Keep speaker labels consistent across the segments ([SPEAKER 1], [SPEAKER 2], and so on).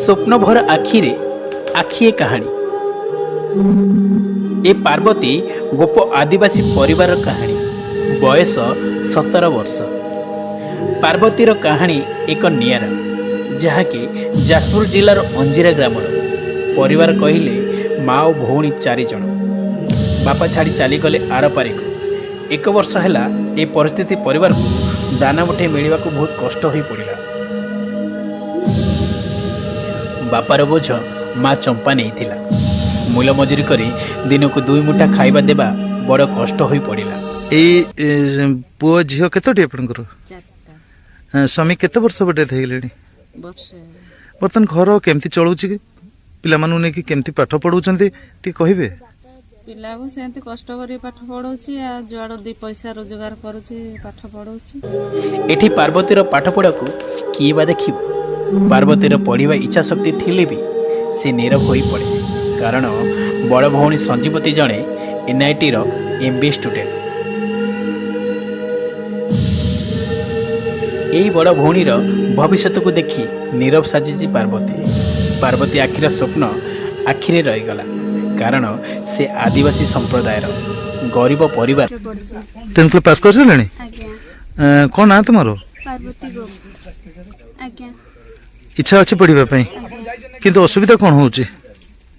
[SPEAKER 1] स्वप्नभर आखिरे आखिए कहानी। ए पार्वती गोप आदिवासी परिवार कहानी। बयस 17 वर्ष। पार्वतीर कहानी एक नियारा, जहाँकि जाजपुर जिलार अंजिरा ग्रामर। परिवार कहले माँ और भौणी 4 जन। बापा छाड़ी चलीगले आर पारिक। 1 वर्ष है ए परिस्थिति परिवार को दाना मुठे मिलवा को बहुत कष्ट हो पड़ा। बापार बोझ माँ चंपा नहीं थिला। मूल मजूरी करी दिन को 2 मुठा खाइबा देबा बड़ कष्ट हो पड़ा।
[SPEAKER 2] पुओ झील केतोटी आपनकर स्वामी केते वर्ष बटे थैलेनी? बर्तन घर केमती चलुची कि पिला मानु ने कि केमती पाठ पढौचंती ती कहिबे?
[SPEAKER 3] पिला को सेंती कष्ट करी पाठ पढौची आ जुआड़ 2 पैसा रोजगार करूची पाठ पढौची।
[SPEAKER 1] एठी पार्वतीर पाठ पढ़ा को किए बा देखिब। पार्वतीर पढ़िबा इच्छा शक्ति थिले भी से नीरव होई पड़े, कारण बड़ भौणी संजीवती जणे एनआईटी रो एमबीए स्टूडेंट। एई बड़ भौणीर भविष्य को देखी नीरव साजिची पार्वती आखिर स्वप्न आखिरे रहीगला, कारण से आदिवासी संप्रदायर गरीब परिवार।
[SPEAKER 2] 10th क्लास पास कर लेनी? कौन ना तुम्हारो?
[SPEAKER 4] पार्वती गो। आज्ञा
[SPEAKER 2] इच्छा अच्छी पढ़िबा पई, किंतु असुविधा कौन होची?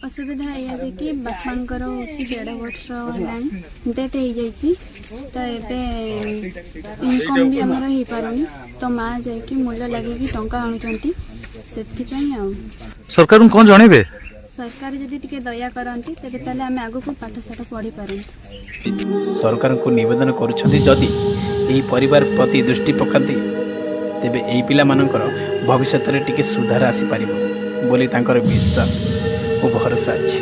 [SPEAKER 4] असुविधा या जे कि बापांकर होची 1.5 वर्ष हलानी डेट हो जाइची, तो एबे इनकम भी हमर ही पारनी, तो मां जाय कि मूल्य लागे कि टंका आनुचंती सेथि पई आ
[SPEAKER 2] सरकार कौन जणेबे?
[SPEAKER 4] सरकार जदि टिके दया करंती तेबे ताले आमे आगु को पाठशाठ पढ़ी पारंती।
[SPEAKER 1] सरकार को निवेदन करुछंती जदि एही परिवार प्रति दृष्टि पकांती तेबे एही पिला मानकर भविष्य रे टिके सुधार आसी पारिबो बोली तांकर विश्वास और भरोसा अछि।